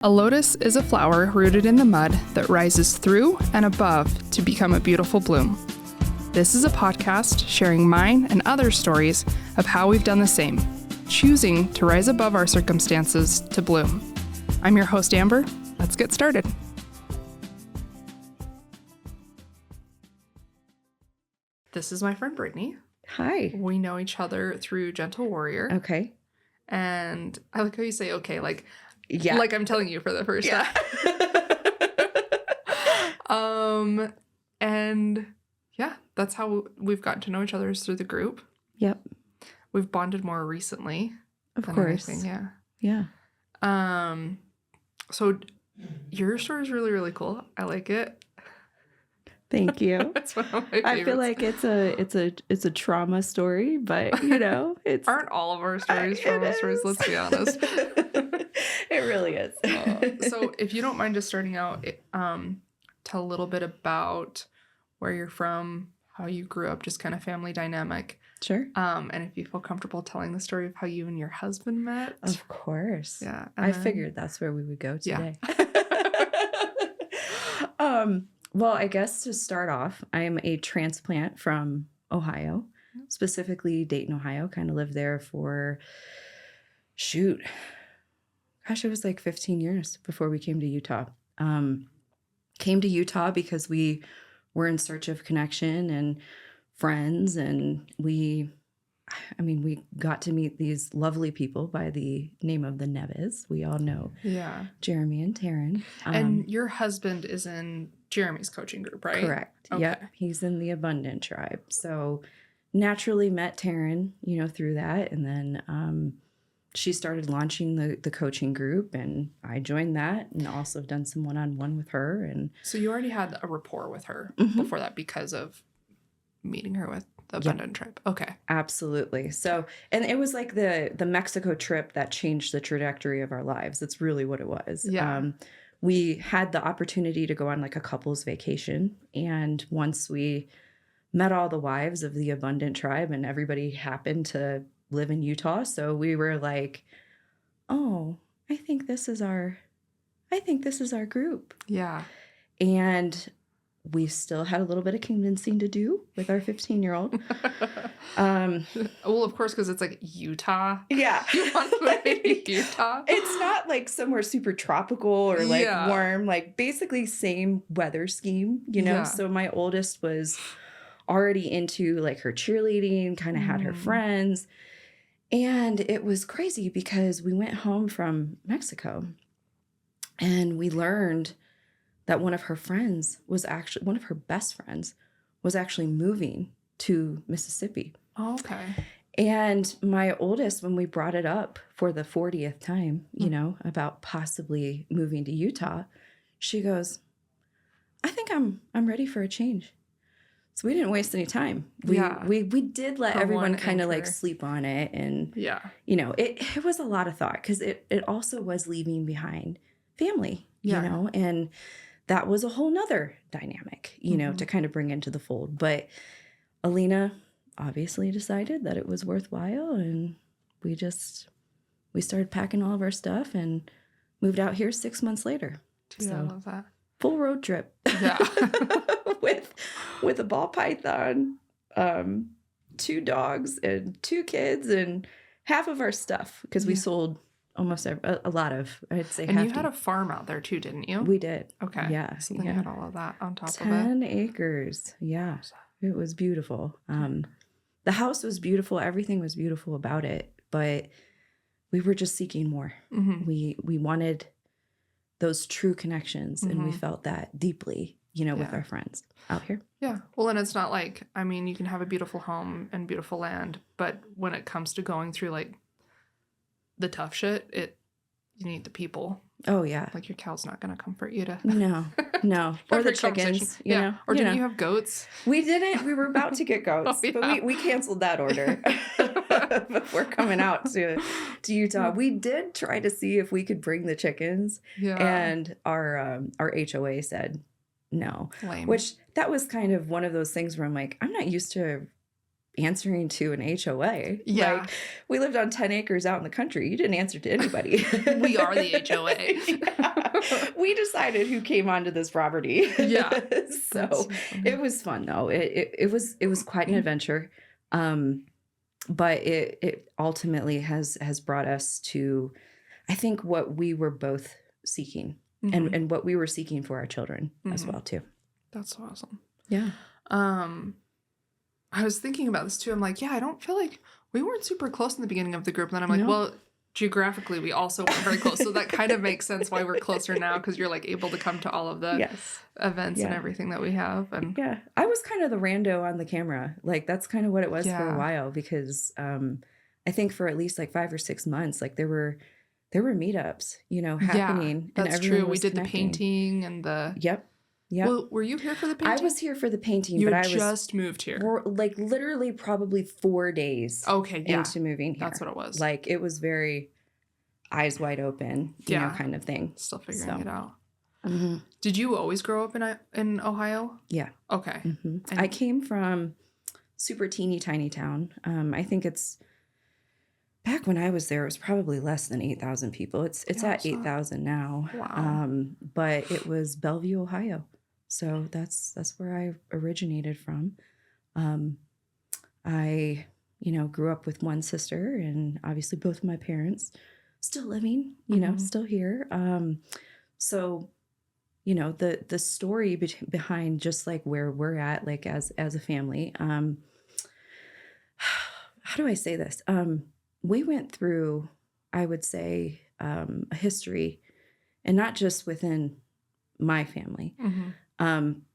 A lotus is a flower rooted in the mud that rises through and above to become a beautiful bloom. This is a podcast sharing mine and other stories of how we've done the same, choosing to rise above our circumstances to bloom. I'm your host, Amber. Let's get started. This is my friend, Brittany. Hi. We know each other through Gentle Warrior. Okay. And I like how you say, okay, like I'm telling you for the first time. And yeah, that's how we've gotten to know each other, is through the group. Yep. We've bonded more recently. Of course. Anything, yeah. So your story is really, really cool. I like it. Thank you. It's one of my favorites. I feel like it's a trauma story, but it's aren't all of our stories trauma stories, let's be honest. It really is. So if you don't mind just starting out, tell a little bit about where you're from, how you grew up, just kind of family dynamic. Sure. And if you feel comfortable telling the story of how you and your husband met. Of course. Yeah. I figured that's where we would go today. Yeah. Well, I guess to start off, I am a transplant from Ohio, specifically Dayton, Ohio. Kind of lived there for, it was like 15 years before we came to Utah. Came to Utah because we were in search of connection and friends, and we got to meet these lovely people by the name of the Neves. We all know Jeremy and Taryn. And your husband is in Jeremy's coaching group, right? Correct. Okay. Yep. He's in the Abundant tribe. So naturally met Taryn, through that. And then she started launching the coaching group, and I joined that and also have done some one-on-one with her. And so you already had a rapport with her before that because of meeting her with the Abundant tribe. Okay. Absolutely. So, and it was like the Mexico trip that changed the trajectory of our lives. That's really what it was. Yeah. We had the opportunity to go on like a couple's vacation. And once we met all the wives of the Abundant tribe, and everybody happened to live in Utah. So we were like, oh, I think this is our group. Yeah. And we still had a little bit of convincing to do with our 15-year-old. Well, of course, because it's like Utah. Yeah. You want to move to Utah? It's not like somewhere super tropical or like warm, like basically same weather scheme, Yeah. So my oldest was already into like her cheerleading, kind of had her friends. And it was crazy because we went home from Mexico and we learned that one of her best friends was actually moving to Mississippi. Oh, okay. And my oldest, when we brought it up for the 40th time, about possibly moving to Utah, she goes, I think I'm ready for a change. So we didn't waste any time. We did let everyone kind of like sleep on it. And, it was a lot of thought because it also was leaving behind family, and that was a whole nother dynamic, to kind of bring into the fold. But Alina obviously decided that it was worthwhile, and we started packing all of our stuff and moved out here 6 months later. I love that. Full road trip. Yeah. with a ball python, 2 dogs and 2 kids and half of our stuff because we sold almost a lot of, I'd say. And you had a farm out there too, didn't you? We did. Okay. Yeah. So then you had all of that on top of it. 10 acres. Yeah. It was beautiful. The house was beautiful. Everything was beautiful about it. But we were just seeking more. Mm-hmm. We wanted those true connections. And we felt that deeply, with our friends out here. Yeah. Well, and it's not like, you can have a beautiful home and beautiful land, but when it comes to going through like the tough shit, you need the people. Oh, yeah. Like your cow's not going to comfort you to. No. Or the chickens, you know. Or didn't you have goats? We didn't. We were about to get goats, but we canceled that order before coming out to Utah. We did try to see if we could bring the chickens. Yeah. And our HOA said no. Lame. Which that was kind of one of those things where I'm like, I'm not used to answering to an HOA. Yeah. Like, we lived on 10 acres out in the country. You didn't answer to anybody. We are the HOA. Yeah. We decided who came onto this property. Yeah. So it was fun though. It was quite an adventure. But it ultimately has brought us to, I think, what we were both seeking and what we were seeking for our children as well too. That's awesome. Yeah. I was thinking about this too. I'm like, yeah, I don't feel like we weren't super close in the beginning of the group. And then I'm like, well, geographically, we also weren't very close. So that kind of makes sense why we're closer now, because you're like able to come to all of the events and everything that we have. And I was kind of the rando on the camera. Like, that's kind of what it was for a while, because I think for at least like 5 or 6 months, like there were meetups, happening. Yeah, that's and true. We did connecting. the painting and the... Yep. Yeah. Well, were you here for the painting? I was here for the painting, but I just moved here. Like literally probably 4 days into moving here. That's what it was. Like, it was very eyes wide open, you know, kind of thing. Still figuring it out. Mm-hmm. Did you always grow up in Ohio? Yeah. Okay. Mm-hmm. I came from super teeny tiny town. I think it's back when I was there, it was probably less than 8,000 people. It's at 8,000 now. Wow. But it was Bellevue, Ohio. So that's where I originated from. I, grew up with one sister, and obviously both of my parents still living, still here. So, the story behind just like where we're at, like as a family, how do I say this? We went through, I would say, a history, and not just within my family,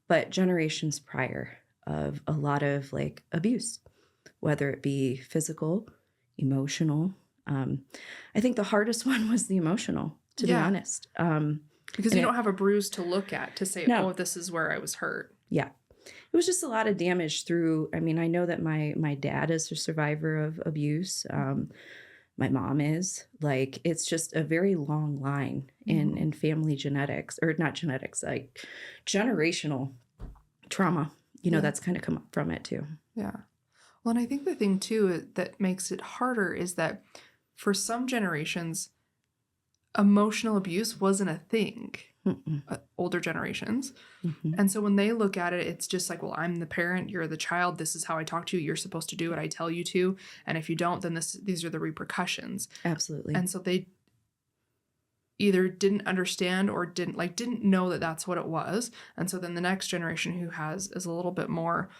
but generations prior, of a lot of like abuse, whether it be physical, emotional. I think the hardest one was the emotional, to be honest. Because you don't have a bruise to look at to say, oh, this is where I was hurt. Yeah. It was just a lot of damage through, I mean, I know that my dad is a survivor of abuse. My mom is. Like, it's just a very long line in family genetics, or not genetics, like generational trauma, that's kind of come up from it too. Yeah. Well, and I think the thing too that makes it harder is that for some generations, emotional abuse wasn't a thing. Older generations. And so when they look at it, it's just like, well, I'm the parent, you're the child, this is how I talk to you, you're supposed to do what I tell you to, and if you don't, then these are the repercussions. Absolutely. And so they either didn't understand or didn't know that that's what it was. And so then the next generation who is a little bit more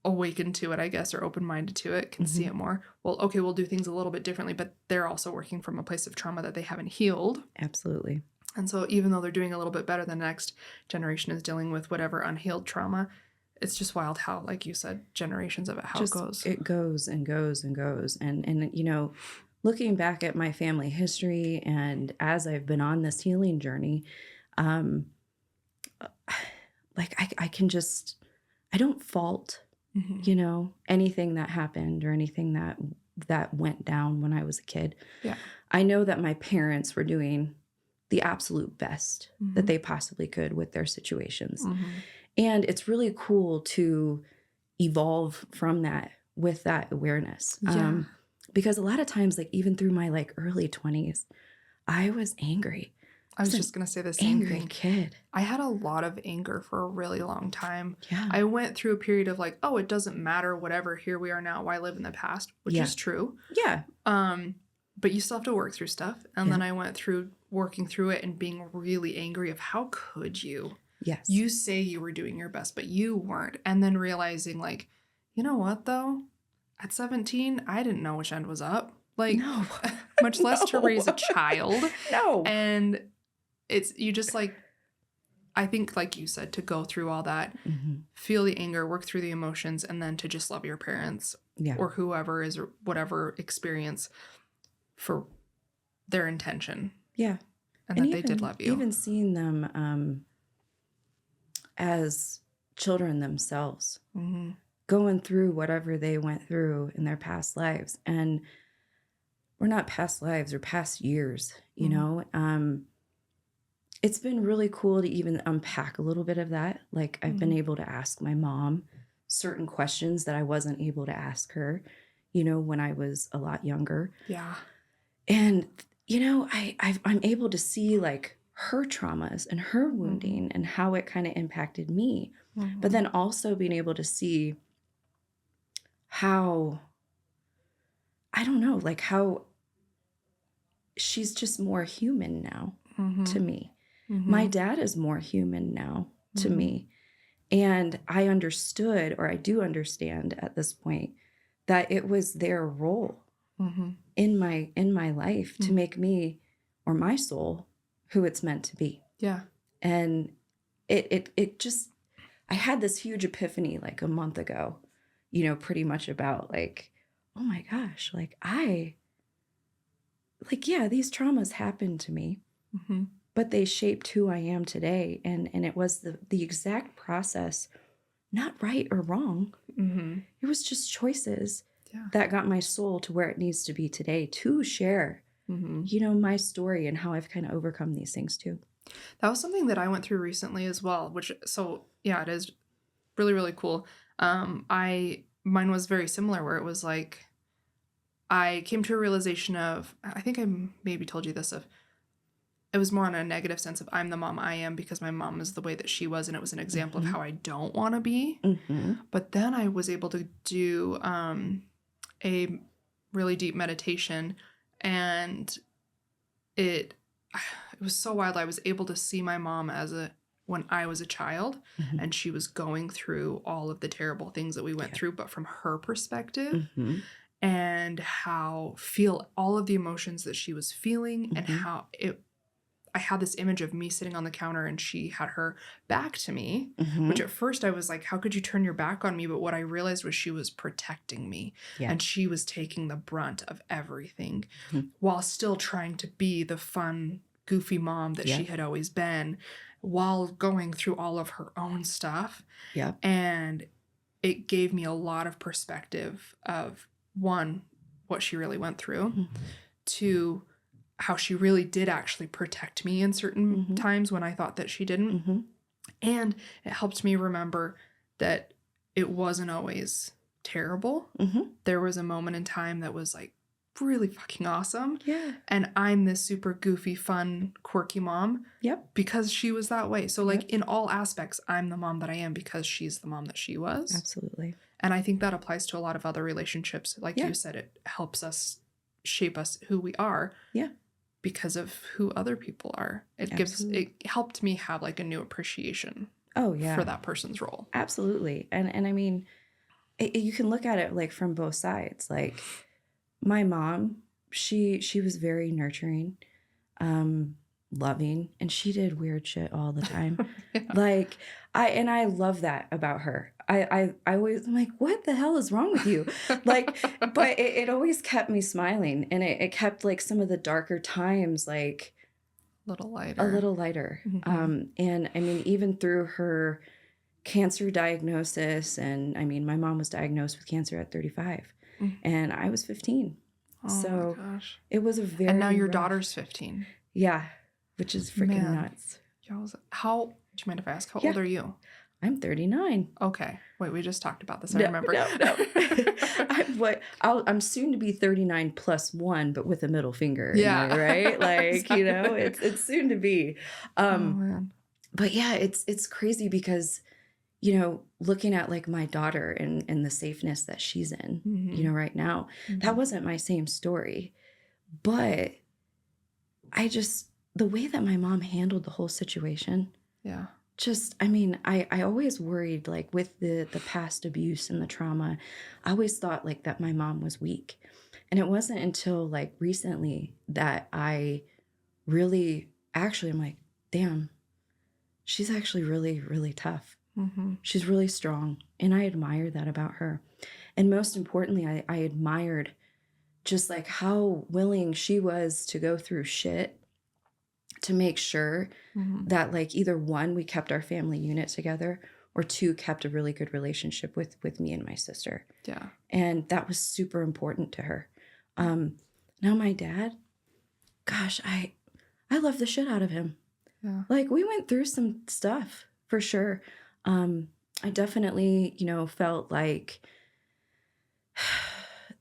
awakened to it, I guess, or open-minded to it, can see it more. Well, okay, we'll do things a little bit differently, but they're also working from a place of trauma that they haven't healed. Absolutely. And so even though they're doing a little bit better, the next generation is dealing with whatever unhealed trauma. It's just wild how, like you said, generations of it, how it goes. It goes and goes and goes. And looking back at my family history, and as I've been on this healing journey, like I don't fault, anything that happened or anything that went down when I was a kid. Yeah. I know that my parents were doing the absolute best that they possibly could with their situations. And it's really cool to evolve from that with that awareness. Because a lot of times, like even through my like early 20s, I was angry. I was just going to say the same angry thing. Kid. I had a lot of anger for a really long time. Yeah. I went through a period of like, oh, it doesn't matter, whatever, here we are now, why live in the past, which is true. Yeah. But you still have to work through stuff. And then I went through working through it and being really angry of how could you? Yes. You say you were doing your best, but you weren't. And then realizing like, you know what though? At 17, I didn't know which end was up. Like, no. much less to raise a child. No. And you just like, I think like you said, to go through all that, feel the anger, work through the emotions, and then to just love your parents or whoever is or whatever experience for their intention. Yeah. And that they did love you. Even seeing them as children themselves, going through whatever they went through in their past lives. And we're not past lives or past years, you know? It's been really cool to even unpack a little bit of that. Like I've been able to ask my mom certain questions that I wasn't able to ask her, you know, when I was a lot younger. Yeah. And, you know, I'm able to see like her traumas and her wounding and how it kind of impacted me. But then also being able to see how, I don't know, like how she's just more human now to me. My dad is more human now to me. And I understood, or I do understand at this point, that it was their role in my life to make me, or my soul, who it's meant to be. Yeah. And it just, I had this huge epiphany like a month ago, you know, pretty much about like, oh my gosh, like yeah, these traumas happened to me, but they shaped who I am today. And it was the exact process, not right or wrong. It was just choices that got my soul to where it needs to be today to share, you know, my story and how I've kind of overcome these things too. That was something that I went through recently as well, which, so yeah, it is really, really cool. Mine was very similar, where it was like, I came to a realization of, I think I maybe told you this, of it was more on a negative sense of I'm the mom I am because my mom is the way that she was, and it was an example of how I don't want to be. But then I was able to do a really deep meditation, and it was so wild. I was able to see my mom when I was a child, and she was going through all of the terrible things that we went through, but from her perspective. And feel all of the emotions that she was feeling, and how I had this image of me sitting on the counter and she had her back to me, which at first I was like, how could you turn your back on me? But what I realized was she was protecting me, and she was taking the brunt of everything while still trying to be the fun, goofy mom that she had always been, while going through all of her own stuff. And it gave me a lot of perspective of, one, what she really went through, two, how she really did actually protect me in certain times when I thought that she didn't. And it helped me remember that it wasn't always terrible. There was a moment in time that was like really fucking awesome. And I'm this super goofy, fun, quirky mom because she was that way. So like in all aspects, I'm the mom that I am because she's the mom that she was. Absolutely. And I think that applies to a lot of other relationships. Like you said, it helps us shape us who we are. Because of who other people are. It helped me have like a new appreciation for that person's role. Absolutely. And I mean, you can look at it like from both sides. Like my mom, she was very nurturing, loving, and she did weird shit all the time. Like I love that about her. I always, I'm like, what the hell is wrong with you? Like, but it always kept me smiling, and it kept like some of the darker times like a little lighter. And I mean, even through her cancer diagnosis, and I mean, my mom was diagnosed with cancer at 35 and I was 15. So my gosh. It was a very, and now your daughter's 15. Yeah. Which is freaking nuts. Do you mind if I ask, how old are you? I'm 39. Okay. Wait, we just talked about this. I remember. No. I'm soon to be 39 plus 1, but with a middle finger. Yeah. Right? Like, you know, it's soon to be. Man. But yeah, it's crazy because, you know, looking at like my daughter and the safeness that she's in, you know, right now, that wasn't my same story. But the way that my mom handled the whole situation. Yeah. Just, I mean, I always worried, like, with the past abuse and the trauma, I always thought, like, that my mom was weak. And it wasn't until, like, recently that I really, actually, I'm like, damn, she's actually really, really tough. She's really strong. And I admire that about her. And most importantly, I admired just, like, how willing she was to go through shit to make sure that, like, either one, we kept our family unit together, or two, kept a really good relationship with me and my sister. Yeah. And that was super important to her. Now my dad, gosh, I love the shit out of him. Yeah. Like, we went through some stuff for sure. I definitely, felt like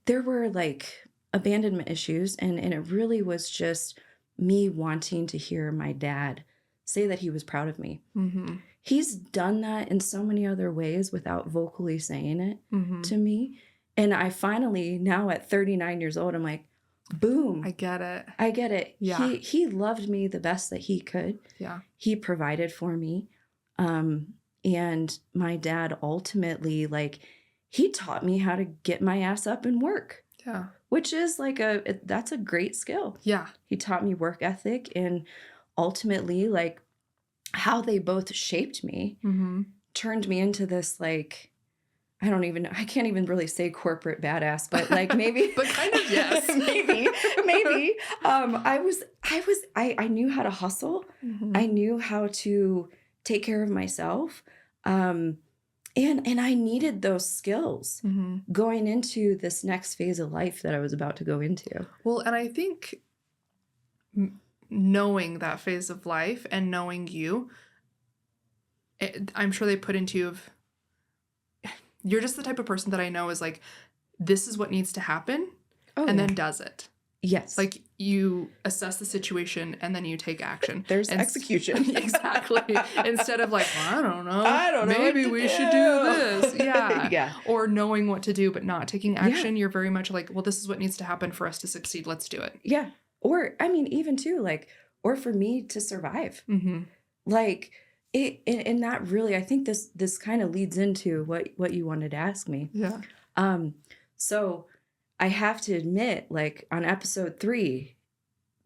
there were like abandonment issues, and it really was just me wanting to hear my dad say that he was proud of me. Mm-hmm. He's done that in so many other ways without vocally saying it Mm-hmm. to me. And I finally, now at 39 years old, I'm like, boom. I get it. I get it. Yeah. He loved me the best that he could. Yeah. He provided for me. And my dad ultimately, like, he taught me how to get my ass up and work. Yeah. Which is like that's a great skill. Yeah. He taught me work ethic, and ultimately, like, how they both shaped me, Mm-hmm. turned me into this, like, I can't even really say corporate badass, but like maybe, But kind of, yes. maybe. I knew how to hustle. Mm-hmm. I knew how to take care of myself. And I needed those skills Mm-hmm. going into this next phase of life that I was about to go into. Well, and I think knowing that phase of life and knowing you, I'm sure they put into you of, you're just the type of person that I know is like, this is what needs to happen, and then does it. Yes. Like, you assess the situation and then you take action. There's execution. Exactly. Instead of like, well, I don't know maybe what to we do. should do this. Yeah. Yeah. Or knowing what to do but not taking action. You're very much like, well, this is what needs to happen for us to succeed. Let's do it. Yeah. Or, I mean, even too, like, or for me to survive. Mm-hmm. Like, and that really, I think this kind of leads into what you wanted to ask me. Yeah. So I have to admit, like, on episode 3,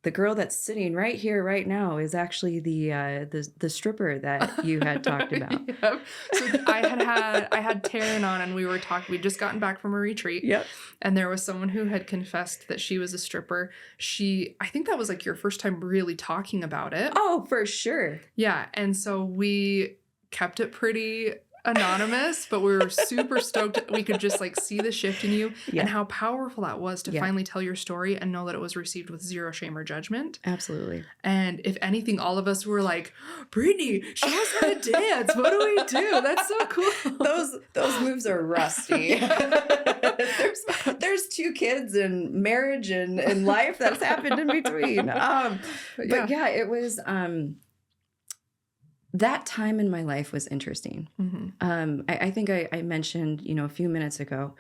the girl that's sitting right here right now is actually the stripper that you had talked about. Yep. So I had Taryn on, and we were talking. We'd just gotten back from a retreat. Yep. And there was someone who had confessed that she was a stripper. I think that was like your first time really talking about it. Oh, for sure. Yeah. And so we kept it pretty anonymous, but we were super stoked. We could just like see the shift in you and how powerful that was to finally tell your story and know that it was received with zero shame or judgment. Absolutely. And if anything, all of us were like, Brittany, show us how to dance. What do we do? That's so cool. Those moves are rusty. There's 2 kids and marriage and life that's happened in between. But yeah, it was that time in my life was interesting. Mm-hmm. I think I mentioned, a few minutes ago,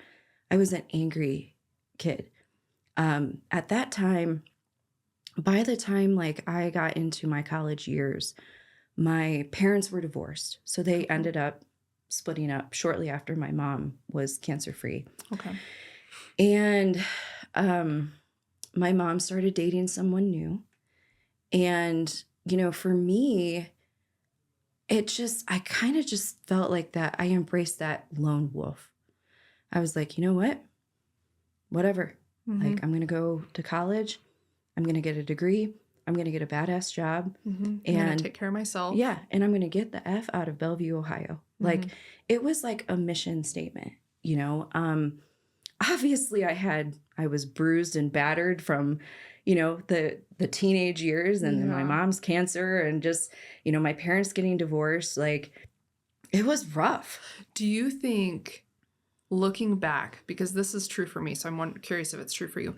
I was an angry kid. At that time, by the time like I got into my college years, my parents were divorced. So they ended up splitting up shortly after my mom was cancer-free. Okay. And my mom started dating someone new. And, for me, I kind of just felt like that. I embraced that lone wolf. I was like, you know what? Whatever. Mm-hmm. Like, I'm going to go to college. I'm going to get a degree. I'm going to get a badass job. Mm-hmm. And I'm going to take care of myself. Yeah. And I'm going to get the F out of Bellevue, Ohio. Mm-hmm. Like, it was like a mission statement, Obviously I was bruised and battered from, the teenage years and then my mom's cancer and just, my parents getting divorced. Like, it was rough. Do you think, looking back, because this is true for me, so I'm curious if it's true for you,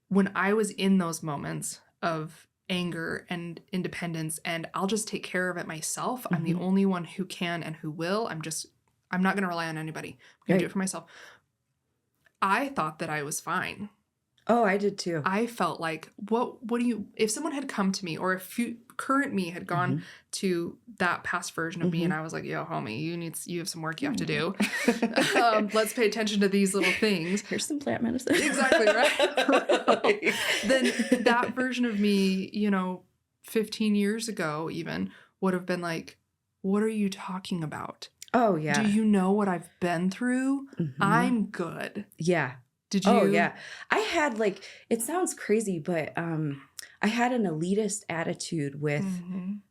when I was in those moments of anger and independence and I'll just take care of it myself, I'm the only one who can and who will, I'm not going to rely on anybody. I'm going to do it for myself. I thought that I was fine. Oh, I did too. I felt like, if someone had come to me or if current me had gone to that past version of me and I was like, yo, homie, you have some work you have to do. Let's pay attention to these little things. Here's some plant medicine. Exactly, right? Then that version of me, 15 years ago even would have been like, what are you talking about? Oh, yeah. Do you know what I've been through? I'm good. Yeah. Did you? Oh, yeah. I had it sounds crazy, but I had an elitist attitude with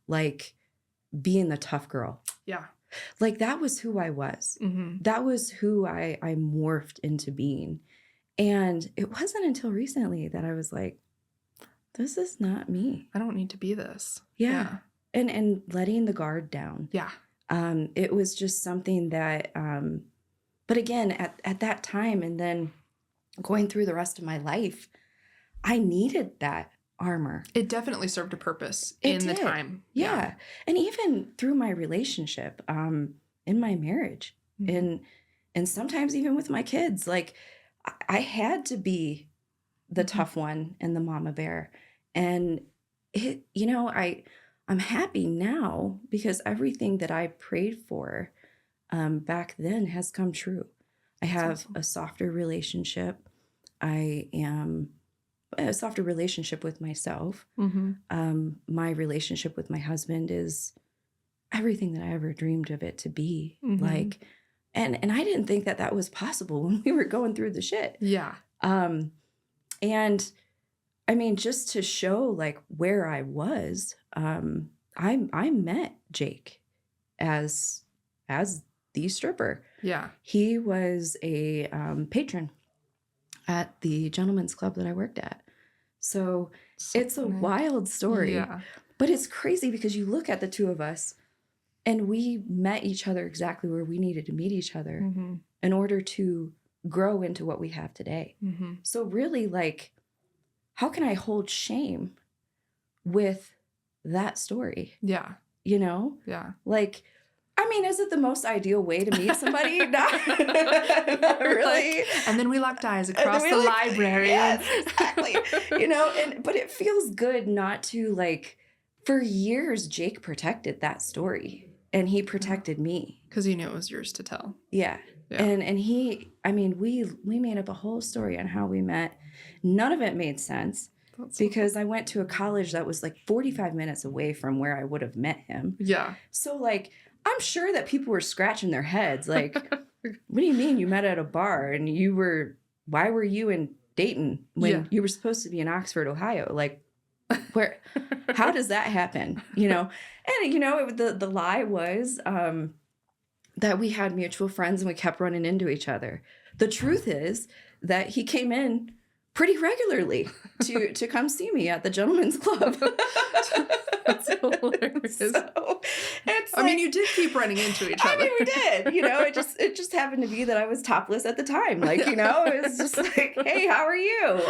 like being the tough girl. Yeah. Like, that was who I was. That was who I morphed into being. And it wasn't until recently that I was like, this is not me. I don't need to be this. Yeah. And letting the guard down. Yeah. It was just something that, but again, at that time, and then going through the rest of my life, I needed that armor. It definitely served a purpose It in the did. time. Yeah. And even through my relationship, in my marriage, Mhm. and sometimes even with my kids, like I had to be the Mhm. tough one and the mama bear. And it, I'm happy now because everything that I prayed for back then has come true. I That's have awesome. a softer relationship. I am a softer relationship with myself. My relationship with my husband is everything that I ever dreamed of it to be. Mhm. Like, and I didn't think that was possible when we were going through the shit. Yeah. And I mean, just to show like where I was, I met Jake as the stripper. Yeah. He was a patron at the gentleman's club that I worked at. So it's a funny. wild story. Yeah. But it's crazy because you look at the two of us and we met each other exactly where we needed to meet each other Mm-hmm. in order to grow into what we have today. Mm-hmm. So really, like, how can I hold shame with that story? Yeah. You know? Yeah. Like, I mean, is it the most ideal way to meet somebody? Not really. And then we locked eyes across the library. Yes, exactly. But it feels good not to, like, for years, Jake protected that story and he protected me. Because he knew it was yours to tell. Yeah. And he, I mean, we made up a whole story on how we met. None of it made sense. Because I went to a college that was like 45 minutes away from where I would have met him. Yeah. So, like, I'm sure that people were scratching their heads. Like, what do you mean you met at a bar and why were you in Dayton when you were supposed to be in Oxford, Ohio? Like, how does that happen? And, the lie was that we had mutual friends and we kept running into each other. The truth is that he came in pretty regularly to come see me at the gentleman's club. That's hilarious. I mean, you did keep running into each other. I mean, we did. It just happened to be that I was topless at the time. Like, it was just like, hey, how are you?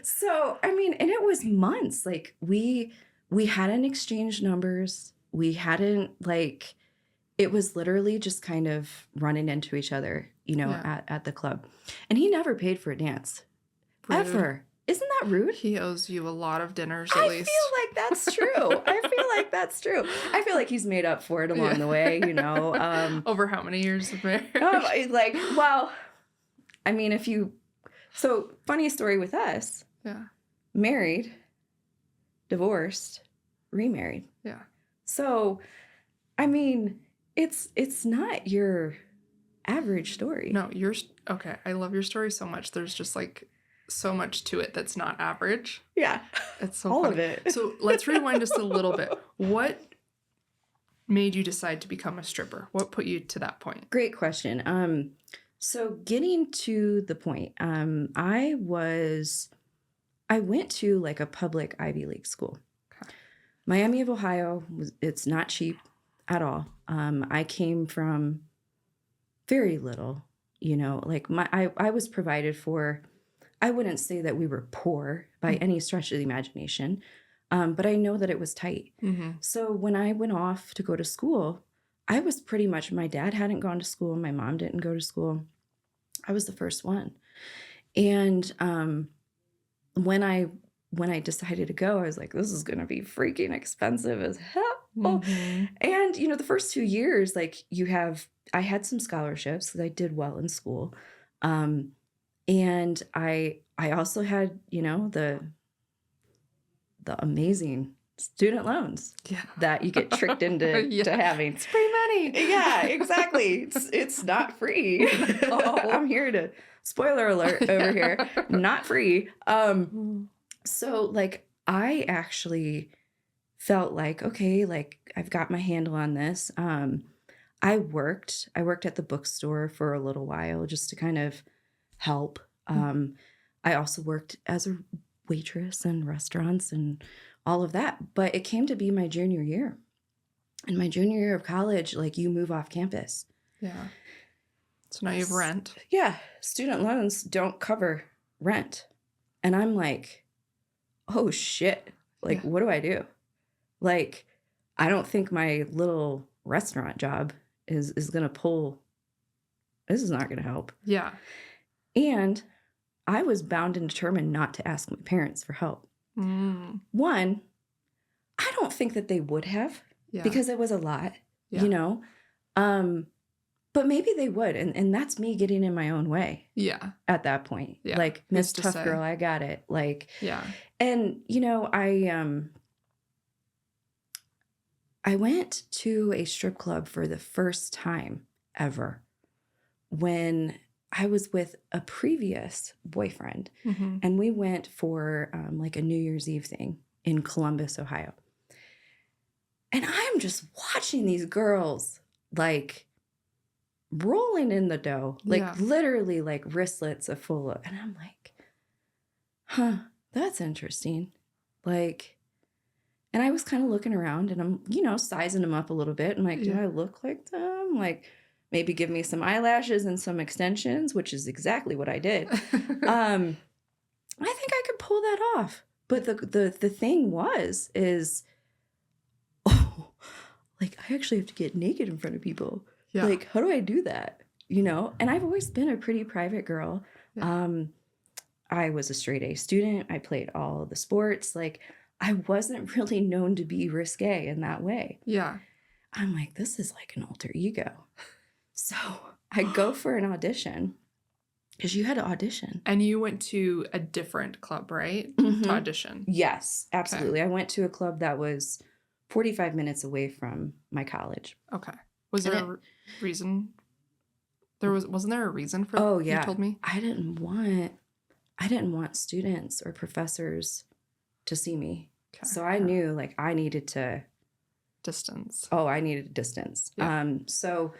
So, I mean, and it was months. Like, we hadn't exchanged numbers. We hadn't, like, it was literally just kind of running into each other, at the club. And he never paid for a dance. Rude. Ever. Isn't that rude? He owes you a lot of dinners, at least. I feel like that's true. I feel like he's made up for it along the way, Over how many years of marriage? I mean, so funny story with us. Yeah. Married, divorced, remarried. Yeah. So, I mean, it's not your average story. No, okay. I love your story so much. There's just like so much to it that's not average. Yeah. It's so all funny. of it. So let's rewind just a little bit. What made you decide to become a stripper? What put you to that point? Great question. So getting to the point, I went to like a public Ivy League school. Okay. Miami of Ohio, it's not cheap at all. I came from very little, like I was provided for. I wouldn't say that we were poor by any stretch of the imagination, but I know that it was tight. Mm-hmm. So when I went off to go to school, I was pretty much, my dad hadn't gone to school. My mom didn't go to school. I was the first one. And when I decided to go, I was like, this is going to be freaking expensive as hell. Mm-hmm. And, the first 2 years, like I had some scholarships because I did well in school. And I also had, the amazing student loans that you get tricked into to having. It's free money. Yeah, exactly. It's not free. I'm here to spoiler alert over here. Not free. So like I actually felt like, okay, like I've got my handle on this. I worked at the bookstore for a little while just to kind of help. I also worked as a waitress in restaurants and all of that, but it came to be my junior year. In my junior year of college, like, you move off campus. Yeah. So now you have rent. Yeah. Student loans don't cover rent. And I'm like, oh shit. Like, what do I do? Like, I don't think my little restaurant job is going to pull. This is not going to help. Yeah. And I was bound and determined not to ask my parents for help. One, I don't think that they would have because it was a lot, you know? But maybe they would. And that's me getting in my own way. Yeah. At that point. Yeah. Like, Miss Tough Girl, I got it. Like, yeah. And, you know, I went to a strip club for the first time ever when I was with a previous boyfriend. And we went for like a New Year's Eve thing in Columbus, Ohio. And I'm just watching these girls like rolling in the dough, like literally like wristlets of full of, and I'm like, huh, that's interesting. Like, and I was kind of looking around and I'm, you know, sizing them up a little bit. I'm like, do I look like them? Like, maybe give me some eyelashes and some extensions, which is exactly what I did. I think I could pull that off. But the thing is, oh, like, I actually have to get naked in front of people. Yeah. Like, how do I do that? You know? And I've always been a pretty private girl. Yeah. I was a straight A student. I played all the sports. Like, I wasn't really known to be risque in that way. Yeah. I'm like, this is like an alter ego. So I go for an audition because you had to audition. And you went to a different club, right? To audition. Yes, absolutely. Okay. I went to a club that was 45 minutes away from my college. Okay. Was there a reason? Wasn't there a reason for? Oh yeah. You told me. I didn't want students or professors to see me. Okay. So I knew like I needed to distance. Oh, I needed distance. Yeah. So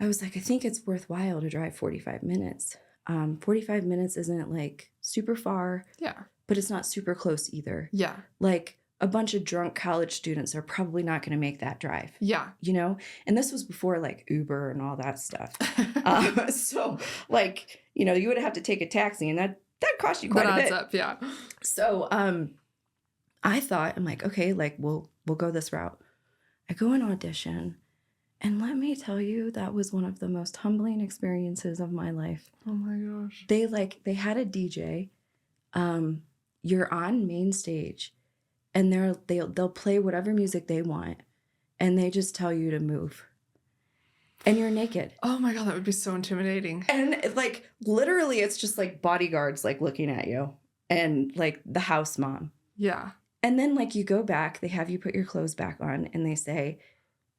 I was like, I think it's worthwhile to drive 45 minutes. 45 minutes isn't like super far. Yeah. But it's not super close either. Yeah. Like a bunch of drunk college students are probably not going to make that drive. Yeah. You know? And this was before like Uber and all that stuff. So like, you know, you would have to take a taxi and that cost you quite a bit. That adds up, yeah. So I thought, I'm like, okay, like we'll go this route. I go and audition. And let me tell you, that was one of the most humbling experiences of my life. Oh my gosh. They had a DJ. You're on main stage and they'll play whatever music they want and they just tell you to move. And you're naked. Oh my God, that would be so intimidating. And like literally it's just like bodyguards like looking at you and like the house mom. Yeah. And then like you go back, they have you put your clothes back on and they say,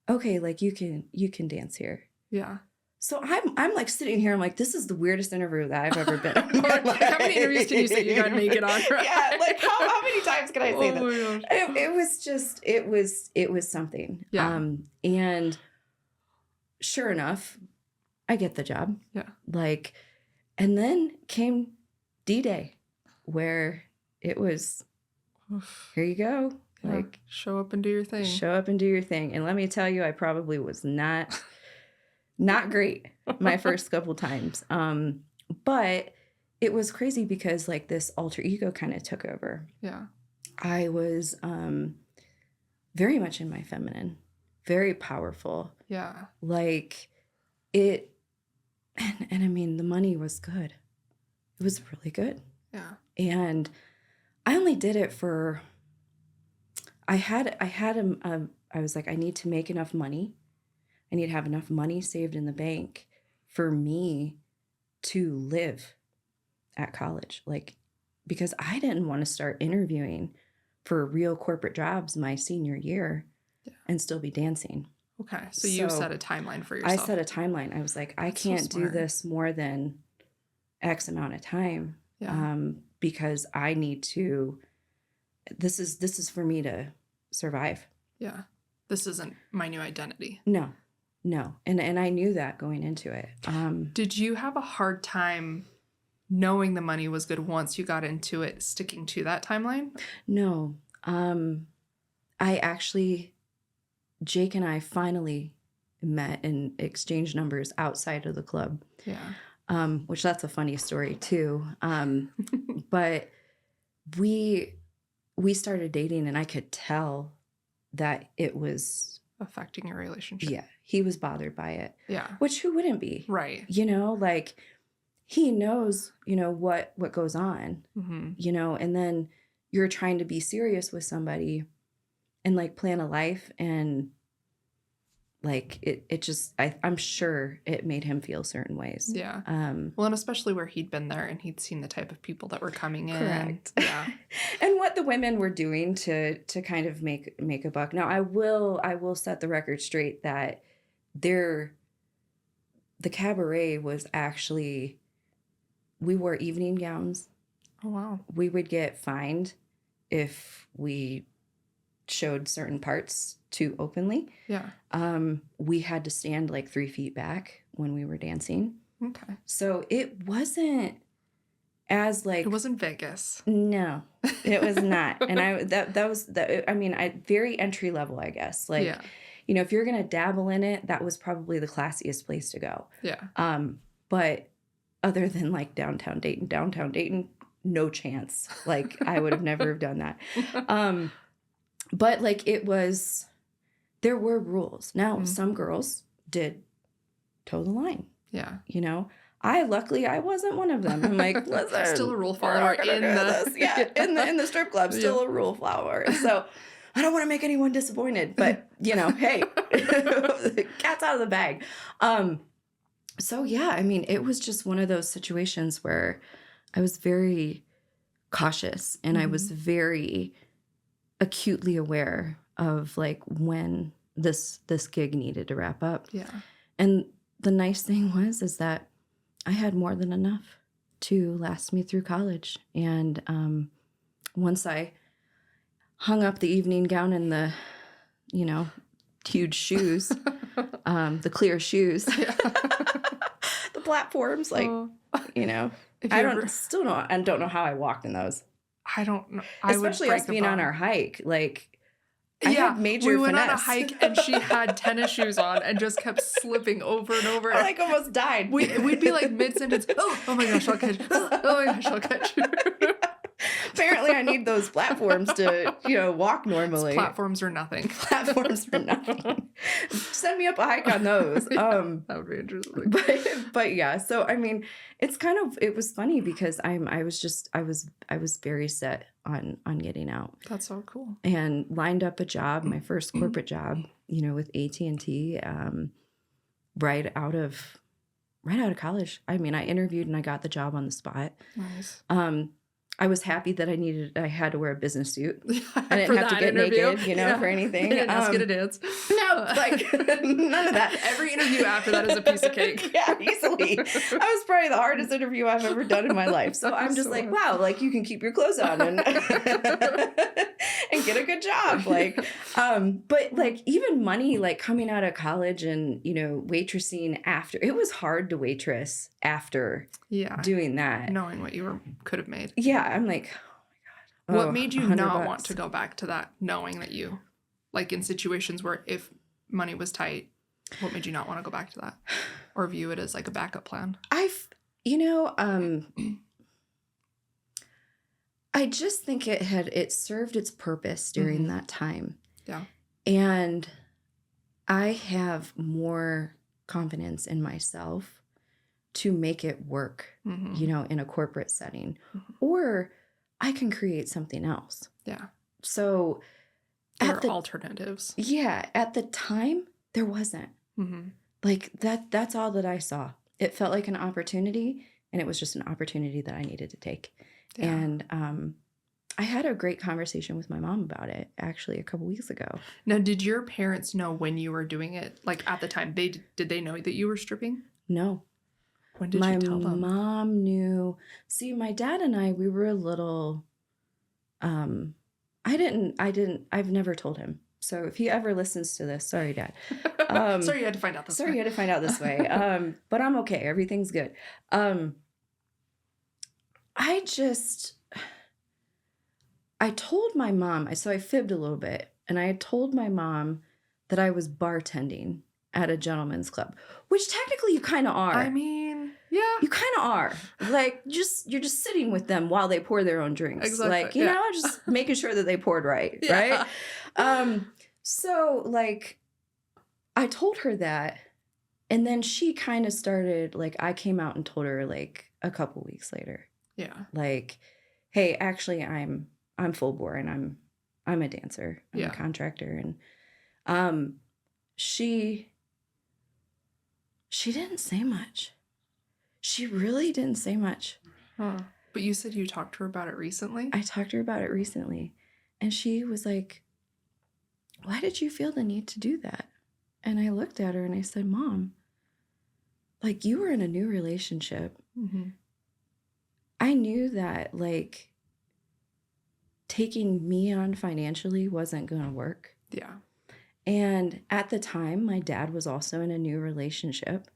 okay, like you can dance here. Yeah. So I'm like sitting here. I'm like, this is the weirdest interview that I've ever been on. Like, how many interviews can you say you got naked on? Right? Yeah. Like how many times can I say that? My gosh. It was just, it was something. Yeah. And sure enough, I get the job. Yeah. Like, and then came D-Day where it was, here you go. Like, show up and do your thing. Show up and do your thing. And let me tell you, I probably was not great my first couple times. But it was crazy because like this alter ego kind of took over. Yeah. I was very much in my feminine, very powerful. Yeah. Like it, and I mean, the money was good. It was really good. Yeah. And I only did it for... I was like, I need to make enough money. I need to have enough money saved in the bank for me to live at college. Like, because I didn't want to start interviewing for real corporate jobs my senior year and still be dancing. Okay. So you set a timeline for yourself. I set a timeline. I was like, I can't do this more than X amount of time. Yeah. Because I need to... This is for me to survive. Yeah. This isn't my new identity. No. And I knew that going into it. Did you have a hard time knowing the money was good once you got into it, sticking to that timeline? No. I actually Jake and I finally met and exchanged numbers outside of the club. Yeah. Which that's a funny story too. But we started dating, and I could tell that it was affecting your relationship. Yeah, he was bothered by it. Yeah. Which who wouldn't be? Right. You know, like he knows, you know, what goes on, you know, and then you're trying to be serious with somebody and like plan a life, and like it just I'm sure it made him feel certain ways. Yeah. Well, and especially where he'd been there and he'd seen the type of people that were coming in. Correct. Yeah. And what the women were doing to kind of make a buck. Now I will set the record straight that the cabaret was actually, we wore evening gowns. Oh wow. We would get fined if we showed certain parts too openly. Yeah. We had to stand like 3 feet back when we were dancing. Okay. So it wasn't as like, it wasn't Vegas. No, it was not. And that was very entry level, I guess. Like, yeah. You know, if you're gonna dabble in it, that was probably the classiest place to go. Yeah. But other than like downtown Dayton, no chance. Like I would have never have done that. But like there were rules. Now, some girls did toe the line. Yeah. You know, luckily I wasn't one of them. I'm like, listen, still a rule follower in the strip club, still a rule follower. So I don't want to make anyone disappointed, but you know, hey, cat's out of the bag. So yeah, I mean, it was just one of those situations where I was very cautious, and I was very acutely aware of like when this gig needed to wrap up. Yeah. And the nice thing is that I had more than enough to last me through college. And once I hung up the evening gown and the, you know, huge shoes, the clear shoes, the platforms, like, you know, I don't know how I walked in those. I don't know. Especially us being on our hike, like. I had major we went finesse. on a hike and she had tennis shoes on and just kept slipping over and over. I like almost died. We'd be like mid-sentence, oh my gosh, I'll catch you. Oh my gosh, I'll catch you. Apparently I need those platforms to, you know, walk normally. Platforms are nothing. Platforms are nothing. Send me up a hike on those. That would be interesting. But yeah, so I mean, it was funny because I was very set on getting out. That's so cool. And lined up a job, my first corporate job, you know, with AT&T, right out of college. I mean, I interviewed and I got the job on the spot. Nice. I was happy that I had to wear a business suit. Yeah, I didn't have to get naked, you know, for anything. They didn't ask you to dance. No, like none of that. Every interview after that is a piece of cake. Yeah, easily. That was probably the hardest interview I've ever done in my life. So I'm just like, wow, like you can keep your clothes on and and get a good job. Like, but like even money, like coming out of college and, you know, waitressing after, it was hard to waitress after doing that. Knowing what you could have made. Yeah. I'm like, oh my God. What made you not $100. want to go back to that, knowing that you, like in situations where if money was tight, what made you not want to go back to that? Or view it as like a backup plan? I just think it served its purpose during that time. Yeah. And I have more confidence in myself to make it work, you know, in a corporate setting, or I can create something else. Yeah. So there are alternatives. Yeah. At the time, there wasn't. Like that's all that I saw. It felt like an opportunity, and it was just an opportunity that I needed to take. Yeah. And I had a great conversation with my mom about it actually a couple weeks ago. Now, did your parents know when you were doing it? Like at the time, did they know that you were stripping? No. When did you tell them? My mom knew. See, my dad and I, we were a little, I've never told him. So if he ever listens to this, sorry, Dad. Sorry you had to find out this way. Sorry you had to find out this way. But I'm okay. Everything's good. I told my mom, so I fibbed a little bit, and I had told my mom that I was bartending at a gentleman's club, which technically you kind of are. I mean, yeah. You kind of are. Like, you're just sitting with them while they pour their own drinks. Exactly. Like, you know, just making sure that they poured right, Yeah. right? So, like, I told her that, and then she kind of started, like, I came out and told her, like, a couple weeks later. Yeah. Like, hey, actually, I'm full bore, and I'm a dancer. I'm Yeah. a contractor. And she didn't say much. She really didn't say much. Huh. But you said you talked to her about it recently? I talked to her about it recently, and she was like, why did you feel the need to do that? And I looked at her and I said, Mom, like, you were in a new relationship. Mm-hmm. I knew that, like, taking me on financially wasn't going to work. Yeah. And at the time, my dad was also in a new relationship.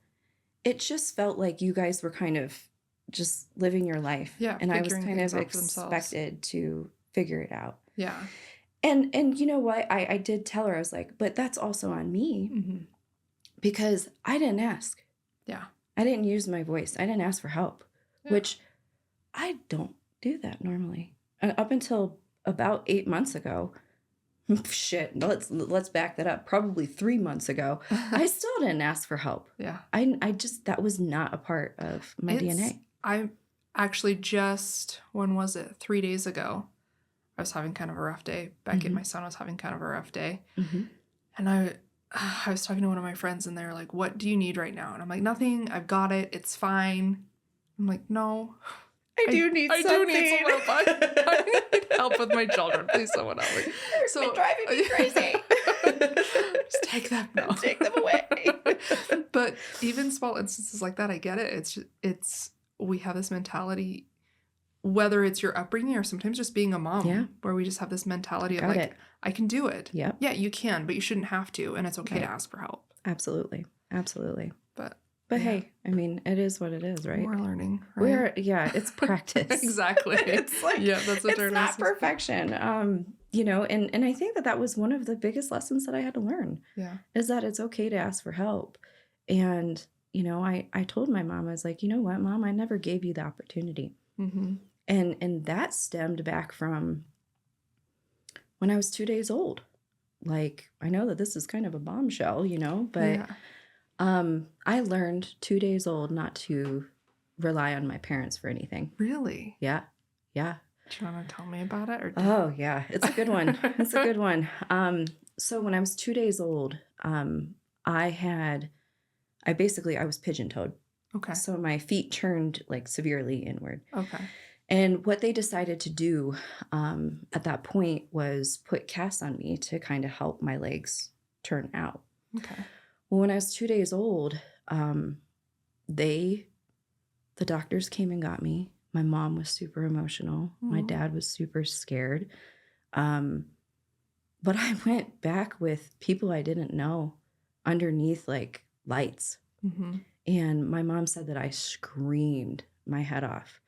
It just felt like you guys were kind of just living your life. Yeah. And I was kind of expected to figure it out. Yeah. And you know what? I did tell her, I was like, but that's also on me, Mm-hmm. because I didn't ask. Yeah. I didn't use my voice. I didn't ask for help, Yeah. which I don't do that normally. Up until about 8 months ago, shit, let's back that up. Probably 3 months ago, I still didn't ask for help. Yeah. I just, that was not a part of my DNA. I actually just, when was it? 3 days ago, I was having kind of a rough day. Becky, Mhm. my son, was having kind of a rough day. Mm-hmm. And I was talking to one of my friends, and they're like, what do you need right now? And I'm like, nothing. I've got it. It's fine. I'm like, no. I do need some help. I need help with my children. Please, someone help me. They're driving me crazy. Just take them now. Take them away. But even small instances like that, I get it. It's we have this mentality, whether it's your upbringing or sometimes just being a mom, Yeah. where we just have this mentality of Got like, it. I can do it. Yep. Yeah, you can, but you shouldn't have to, and it's okay Right. to ask for help. Absolutely. Absolutely. But But yeah. hey, I mean, it is what it is, right? We're learning. Right? It's practice. Exactly. It's like, yeah, that's what it's not perfection. You know, and I think that was one of the biggest lessons that I had to learn, Yeah. is that it's okay to ask for help. And, you know, I told my mom, I was like, you know what, Mom, I never gave you the opportunity. Mm-hmm. And that stemmed back from when I was 2 days old. Like, I know that this is kind of a bombshell, you know, but I learned 2 days old not to rely on my parents for anything. Really? Yeah. Yeah. Do you want to tell me about it? Or Oh, yeah. It's a good one. It's a good one. So when I was 2 days old, I was pigeon-toed. Okay. So my feet turned like severely inward. Okay. And what they decided to do at that point was put casts on me to kind of help my legs turn out. Okay. Well, when I was 2 days old, the doctors came and got me. My mom was super emotional. My Mhm. dad was super scared. But I went back with people I didn't know underneath like lights. Mm-hmm. And my mom said that I screamed my head off.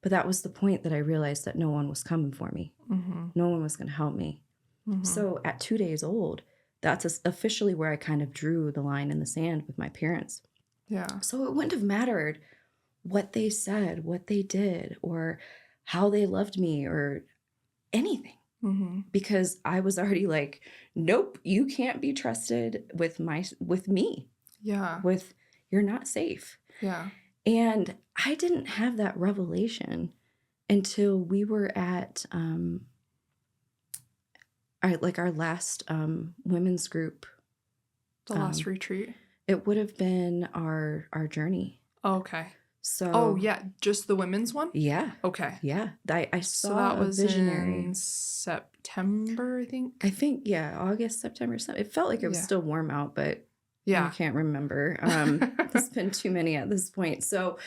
But that was the point that I realized that no one was coming for me. Mm-hmm. No one was going to help me. Mm-hmm. So at 2 days old, that's officially where I kind of drew the line in the sand with my parents. Yeah. So it wouldn't have mattered what they said, what they did, or how they loved me or anything. Mm-hmm. Because I was already like, nope, you can't be trusted with me. Yeah. You're not safe. Yeah. And I didn't have that revelation until we were at our last women's group. The last retreat. It would have been our journey. Okay. So Oh yeah, just the women's one? yeah. Okay. Yeah. I saw So that was a visionary. in September, I think. I think, yeah, August, September. It felt like it was Yeah. still warm out, but I Yeah. can't remember. There's been too many at this point. So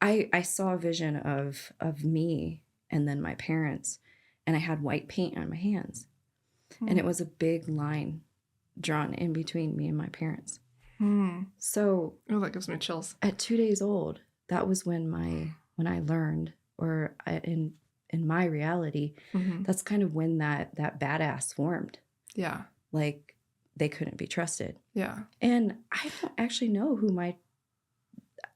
I saw a vision of me and then my parents, and I had white paint on my hands. And it was a big line drawn in between me and my parents. So Oh, that gives me chills. at 2 days old, that was when I learned, or in my reality, Mm-hmm. that's kind of when that badass formed. Yeah. Like, they couldn't be trusted. Yeah. And I don't actually know who I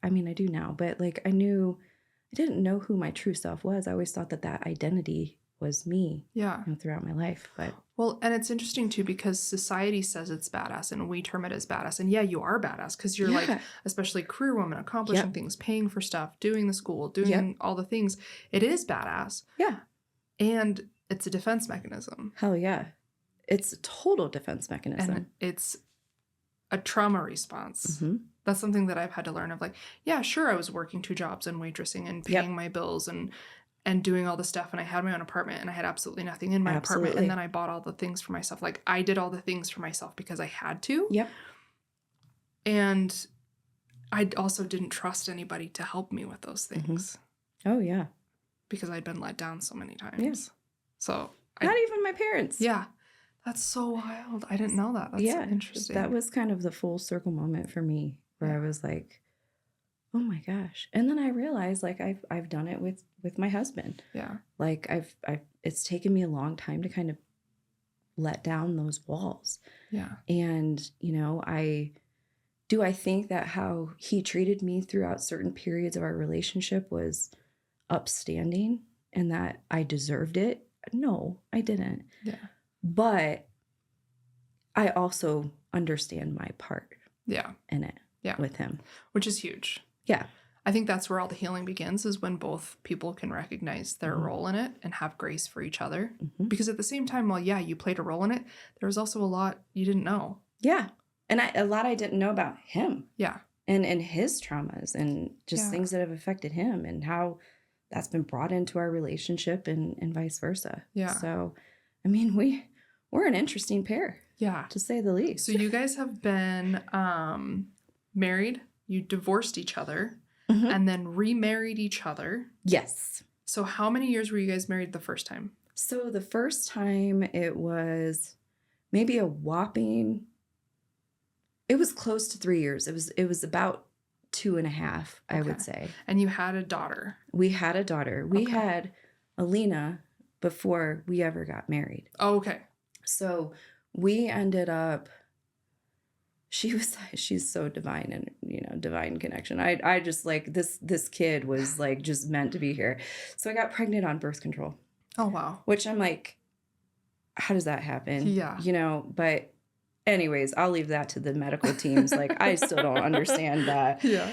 do now, but like I didn't know who my true self was. I always thought that identity was me. Yeah. Throughout my life. But well, and it's interesting too because society says it's badass and we term it as badass. And yeah, you are badass because you're like, especially career woman, accomplishing things, paying for stuff, doing the school, doing all the things. It is badass. Yeah. And it's a defense mechanism. Hell yeah. It's a total defense mechanism. And it's a trauma response. Mm-hmm. That's something that I've had to learn of like, yeah, sure, I was working 2 jobs and waitressing and paying my bills and doing all the stuff. And I had my own apartment and I had absolutely nothing in my apartment. And then I bought all the things for myself. Like I did all the things for myself because I had to. Yep. And I also didn't trust anybody to help me with those things. Mm-hmm. Oh, yeah. Because I'd been let down so many times. Yeah. So not even my parents. Yeah. That's so wild. I didn't know that. That's so interesting. That was kind of the full circle moment for me where I was like, oh my gosh. And then I realized like I've done it with my husband. Yeah. Like it's taken me a long time to kind of let down those walls. Yeah. And, I think that how he treated me throughout certain periods of our relationship was upstanding and that I deserved it? No, I didn't. Yeah. But I also understand my part in it with him. Which is huge. Yeah. I think that's where all the healing begins is when both people can recognize their role in it and have grace for each other. Mm-hmm. Because at the same time, while, you played a role in it, there was also a lot you didn't know. Yeah. And a lot I didn't know about him. Yeah. And his traumas and just things that have affected him and how that's been brought into our relationship and vice versa. Yeah. So, I mean, we're an interesting pair. Yeah. To say the least. So you guys have been married, you divorced each other, and then remarried each other. Yes. So how many years were you guys married the first time? So the first time it was maybe a whopping, it was close to 3 years. It was about 2.5, I would say. And you had a daughter. We had a daughter. We had Alina before we ever got married. Oh, okay. So we ended up, she's so divine and, divine connection. I just like this kid was like just meant to be here. So I got pregnant on birth control. Oh, wow. Which I'm like, how does that happen? Yeah. But anyways, I'll leave that to the medical teams. Like I still don't understand that. Yeah.